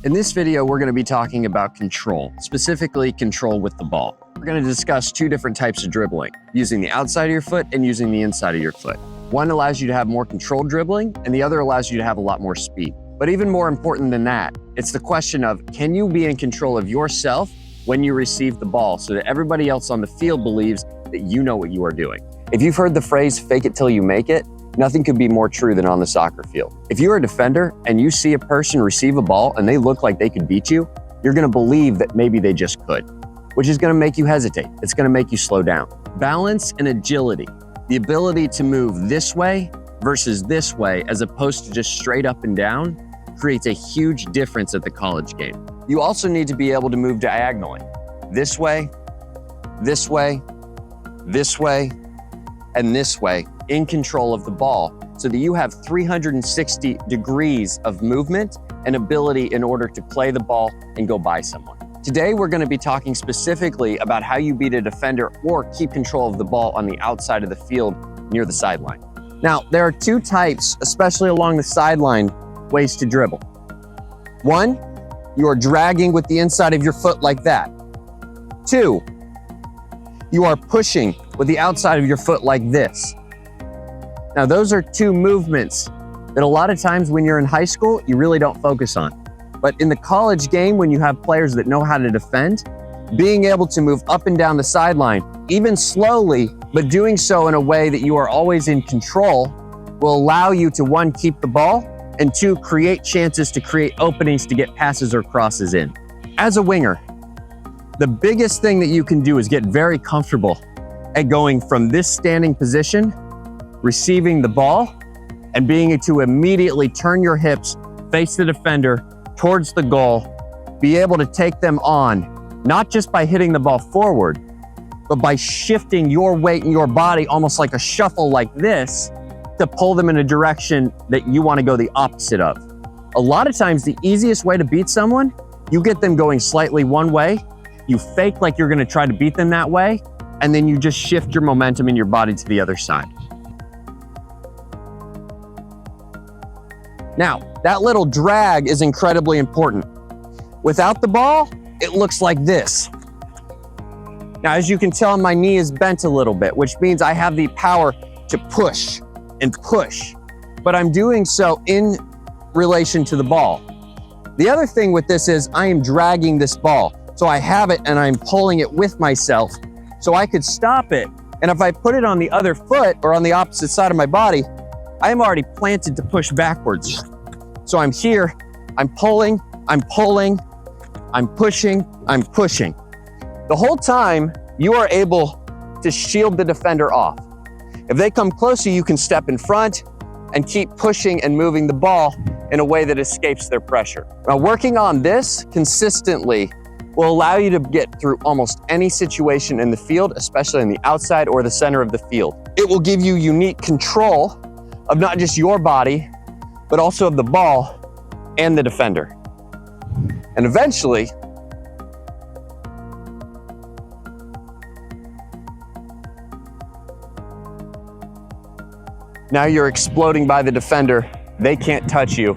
In this video, we're going to be talking about control, specifically control with the ball. We're going to discuss two different types of dribbling, using the outside of your foot and using the inside of your foot. One allows you to have more controlled dribbling, and the other allows you to have a lot more speed. But even more important than that, it's the question of, can you be in control of yourself when you receive the ball so that everybody else on the field believes that you know what you are doing? If you've heard the phrase, fake it till you make it, nothing could be more true than on the soccer field. If you're a defender and you see a person receive a ball and they look like they could beat you, you're gonna believe that maybe they just could, which is gonna make you hesitate. It's gonna make you slow down. Balance and agility, the ability to move this way versus this way as opposed to just straight up and down, creates a huge difference at the college game. You also need to be able to move diagonally, this way, this way, this way, and this way, in control of the ball, so that you have 360 degrees of movement and ability in order to play the ball and go by someone. Today, we're going to be talking specifically about how you beat a defender or keep control of the ball on the outside of the field near the sideline. Now, there are two types, especially along the sideline, ways to dribble. One, you are dragging with the inside of your foot like that. Two, you are pushing with the outside of your foot like this. Now, those are two movements that a lot of times when you're in high school, you really don't focus on. But in the college game, when you have players that know how to defend, being able to move up and down the sideline, even slowly, but doing so in a way that you are always in control, will allow you to, one, keep the ball, and two, create chances to create openings to get passes or crosses in. As a winger, the biggest thing that you can do is get very comfortable at going from this standing position, receiving the ball, and being able to immediately turn your hips, face the defender towards the goal, be able to take them on, not just by hitting the ball forward, but by shifting your weight and your body almost like a shuffle like this to pull them in a direction that you want to go the opposite of. A lot of times, the easiest way to beat someone, you get them going slightly one way, you fake like you're going to try to beat them that way, and then you just shift your momentum in your body to the other side. Now, that little drag is incredibly important. Without the ball, it looks like this. Now, as you can tell, my knee is bent a little bit, which means I have the power to push and push, but I'm doing so in relation to the ball. The other thing with this is I am dragging this ball. So I have it and I'm pulling it with myself so I could stop it. And if I put it on the other foot or on the opposite side of my body, I am already planted to push backwards. So I'm here, I'm pulling, I'm pulling, I'm pushing, I'm pushing. The whole time you are able to shield the defender off. If they come closer, you can step in front and keep pushing and moving the ball in a way that escapes their pressure. Now, working on this consistently will allow you to get through almost any situation in the field, especially on the outside or the center of the field. It will give you unique control of not just your body, but also of the ball and the defender. And eventually, now you're exploding by the defender, they can't touch you,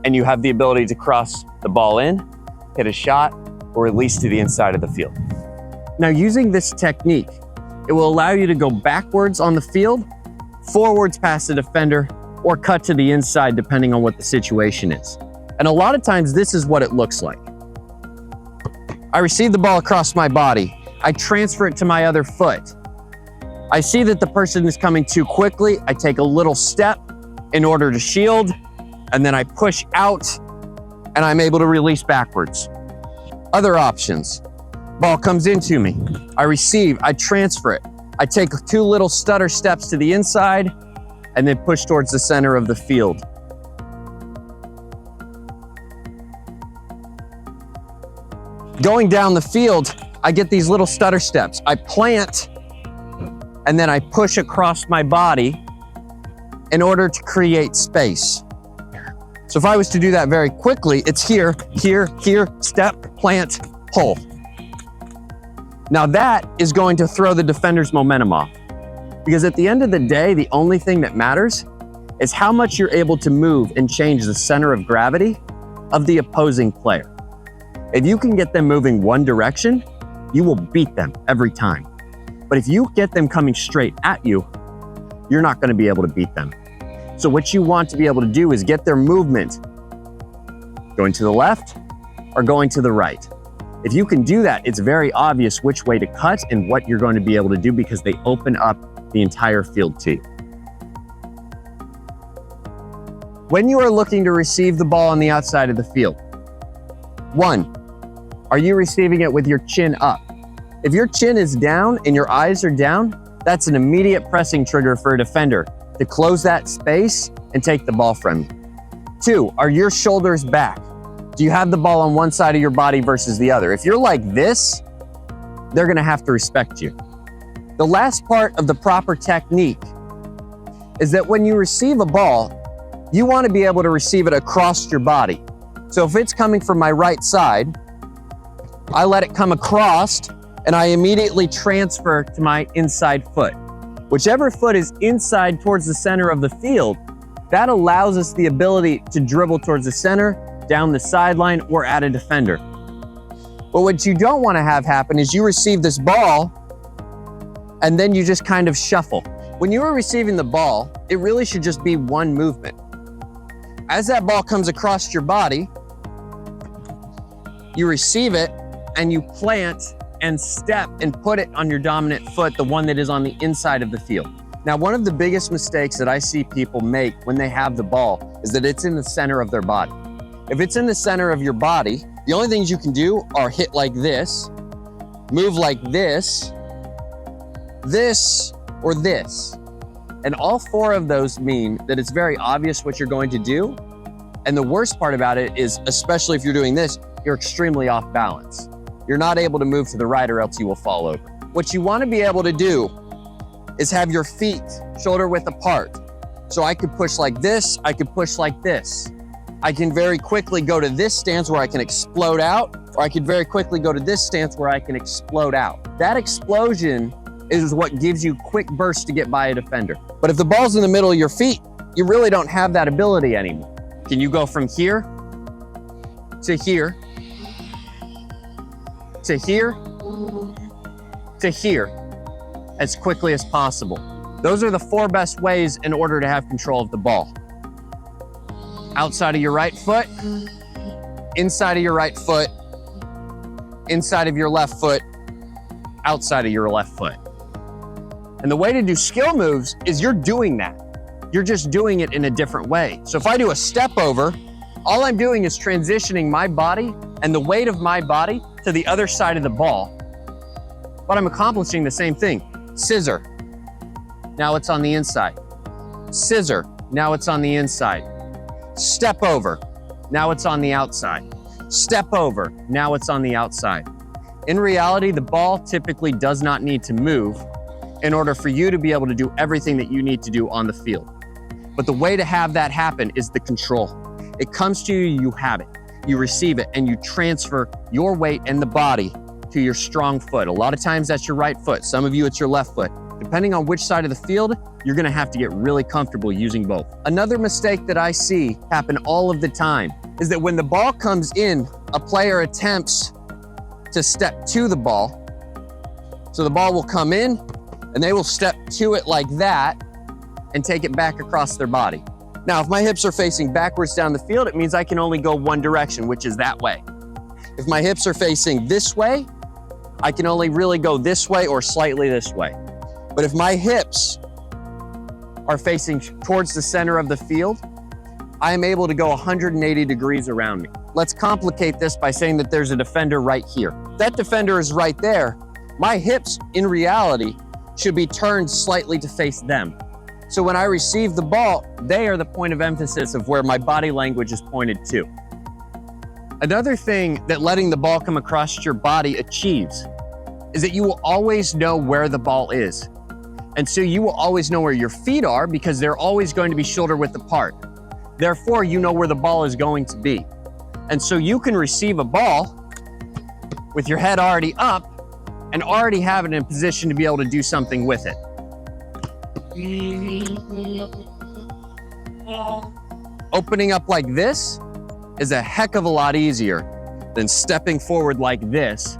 and you have the ability to cross the ball in, hit a shot, or release to the inside of the field. Now, using this technique, it will allow you to go backwards on the field, forwards past the defender, or cut to the inside depending on what the situation is. And a lot of times this is what it looks like. I receive the ball across my body. I transfer it to my other foot. I see that the person is coming too quickly. I take a little step in order to shield, and then I push out, and I'm able to release backwards. Other options, ball comes into me, I receive, I transfer it. I take two little stutter steps to the inside and then push towards the center of the field. Going down the field, I get these little stutter steps. I plant and then I push across my body in order to create space. So if I was to do that very quickly, it's here, here, here, step, plant, pull. Now that is going to throw the defender's momentum off. Because at the end of the day, the only thing that matters is how much you're able to move and change the center of gravity of the opposing player. If you can get them moving one direction, you will beat them every time. But if you get them coming straight at you, you're not going to be able to beat them. So what you want to be able to do is get their movement going to the left or going to the right. If you can do that, it's very obvious which way to cut and what you're going to be able to do because they open up the entire field to you. When you are looking to receive the ball on the outside of the field, 1, are you receiving it with your chin up? If your chin is down and your eyes are down, that's an immediate pressing trigger for a defender to close that space and take the ball from you. 2, are your shoulders back? Do you have the ball on one side of your body versus the other? If you're like this, they're gonna have to respect you. The last part of the proper technique is that when you receive a ball, you wanna be able to receive it across your body. So if it's coming from my right side, I let it come across and I immediately transfer to my inside foot. Whichever foot is inside towards the center of the field, that allows us the ability to dribble towards the center, down the sideline, or at a defender. But what you don't want to have happen is you receive this ball and then you just kind of shuffle. When you are receiving the ball, it really should just be one movement. As that ball comes across your body, you receive it and you plant and step and put it on your dominant foot, the one that is on the inside of the field. Now, one of the biggest mistakes that I see people make when they have the ball is that it's in the center of their body. If it's in the center of your body, the only things you can do are hit like this, move like this, or this. And all 4 of those mean that it's very obvious what you're going to do. And the worst part about it is, especially if you're doing this, you're extremely off balance. You're not able to move to the right or else you will fall over. What you want to be able to do is have your feet shoulder width apart. So I could push like this, I could push like this. I can very quickly go to this stance where I can explode out, or I could very quickly go to this stance where I can explode out. That explosion is what gives you quick bursts to get by a defender. But if the ball's in the middle of your feet, you really don't have that ability anymore. Can you go from here to here, to here, to here as quickly as possible? Those are the 4 best ways in order to have control of the ball. Outside of your right foot, inside of your right foot, inside of your left foot, outside of your left foot. And the way to do skill moves is you're doing that. You're just doing it in a different way. So if I do a step over, all I'm doing is transitioning my body and the weight of my body to the other side of the ball. But I'm accomplishing the same thing. Scissor, now it's on the inside. Scissor, now it's on the inside. Step over, now it's on the outside. Step over, now it's on the outside. In reality, the ball typically does not need to move in order for you to be able to do everything that you need to do on the field. But the way to have that happen is the control. It comes to you, you have it. You receive it and you transfer your weight and the body to your strong foot. A lot of times that's your right foot. Some of you, it's your left foot. Depending on which side of the field, you're gonna have to get really comfortable using both. Another mistake that I see happen all of the time is that when the ball comes in, a player attempts to step to the ball. So the ball will come in and they will step to it like that and take it back across their body. Now, if my hips are facing backwards down the field, it means I can only go one direction, which is that way. If my hips are facing this way, I can only really go this way or slightly this way. But if my hips are facing towards the center of the field, I am able to go 180 degrees around me. Let's complicate this by saying that there's a defender right here. If that defender is right there, my hips, in reality, should be turned slightly to face them. So when I receive the ball, they are the point of emphasis of where my body language is pointed to. Another thing that letting the ball come across your body achieves is that you will always know where the ball is. And so you will always know where your feet are because they're always going to be shoulder width apart. Therefore, you know where the ball is going to be. And so you can receive a ball with your head already up and already have it in a position to be able to do something with it. Opening up like this is a heck of a lot easier than stepping forward like this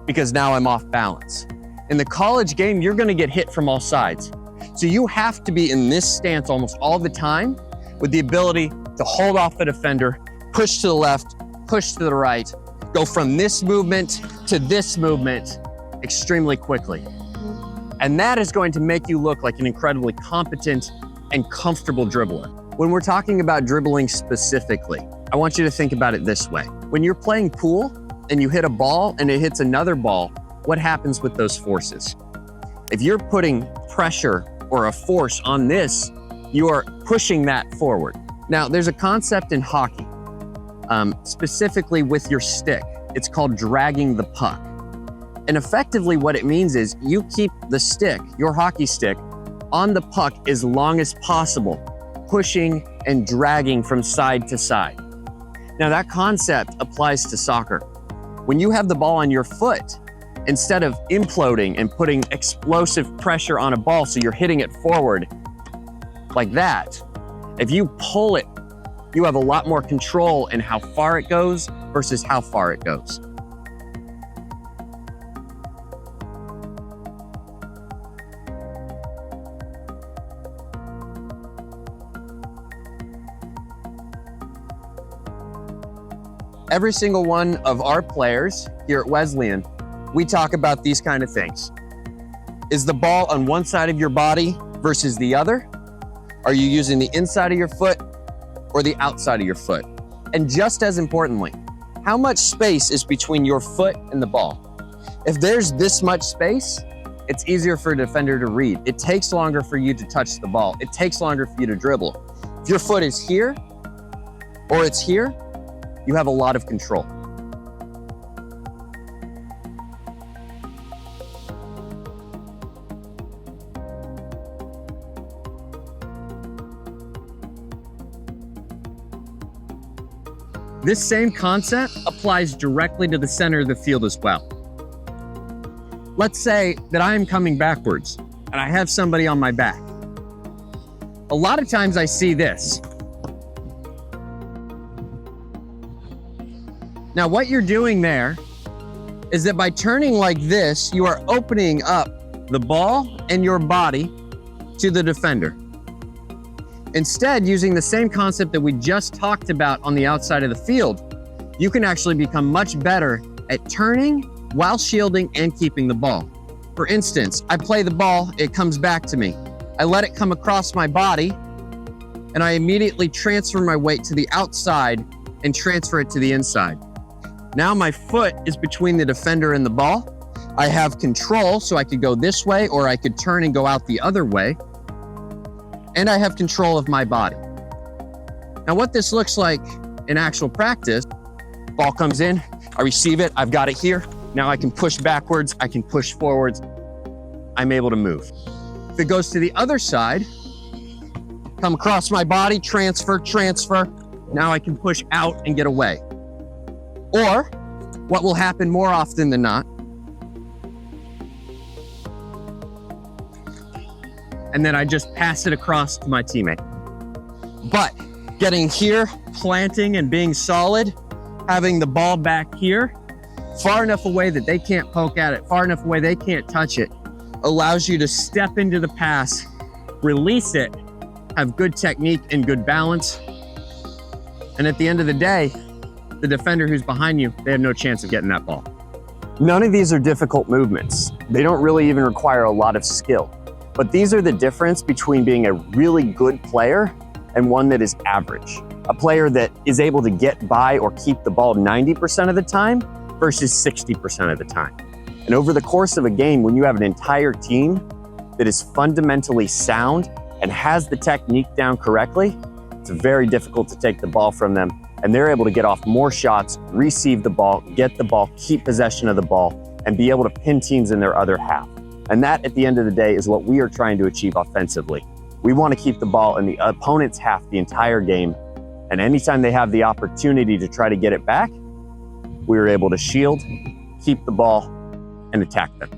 because now I'm off balance. In the college game, you're gonna get hit from all sides. So you have to be in this stance almost all the time with the ability to hold off the defender, push to the left, push to the right, go from this movement to this movement extremely quickly. And that is going to make you look like an incredibly competent and comfortable dribbler. When we're talking about dribbling specifically, I want you to think about it this way. When you're playing pool and you hit a ball and it hits another ball, what happens with those forces? If you're putting pressure or a force on this, you are pushing that forward. Now, there's a concept in hockey, specifically with your stick. It's called dragging the puck. And effectively what it means is you keep the stick, your hockey stick, on the puck as long as possible, pushing and dragging from side to side. Now that concept applies to soccer. When you have the ball on your foot, instead of imploding and putting explosive pressure on a ball so you're hitting it forward like that, if you pull it, you have a lot more control in how far it goes versus how far it goes. Every single one of our players here at Wesleyan, we talk about these kind of things. Is the ball on one side of your body versus the other? Are you using the inside of your foot or the outside of your foot? And just as importantly, how much space is between your foot and the ball? If there's this much space, it's easier for a defender to read. It takes longer for you to touch the ball. It takes longer for you to dribble. If your foot is here or it's here, you have a lot of control. This same concept applies directly to the center of the field as well. Let's say that I am coming backwards and I have somebody on my back. A lot of times I see this. Now what you're doing there is that by turning like this, you are opening up the ball and your body to the defender. Instead, using the same concept that we just talked about on the outside of the field, you can actually become much better at turning while shielding and keeping the ball. For instance, I play the ball, it comes back to me. I let it come across my body, and I immediately transfer my weight to the outside and transfer it to the inside. Now my foot is between the defender and the ball. I have control, so I could go this way or I could turn and go out the other way. And I have control of my body. Now what this looks like in actual practice, ball comes in, I receive it, I've got it here. Now I can push backwards, I can push forwards, I'm able to move. If it goes to the other side, come across my body, transfer, now I can push out and get away. Or what will happen more often than not, and then I just pass it across to my teammate. But getting here, planting and being solid, having the ball back here, far enough away that they can't poke at it, far enough away they can't touch it, allows you to step into the pass, release it, have good technique and good balance. And at the end of the day, the defender who's behind you, they have no chance of getting that ball. None of these are difficult movements. They don't really even require a lot of skill. But these are the difference between being a really good player and one that is average. A player that is able to get by or keep the ball 90% of the time versus 60% of the time. And over the course of a game, when you have an entire team that is fundamentally sound and has the technique down correctly, it's very difficult to take the ball from them. And they're able to get off more shots, receive the ball, get the ball, keep possession of the ball, and be able to pin teams in their other half. And that, at the end of the day, is what we are trying to achieve offensively. We want to keep the ball in the opponent's half the entire game. And anytime they have the opportunity to try to get it back, we are able to shield, keep the ball, and attack them.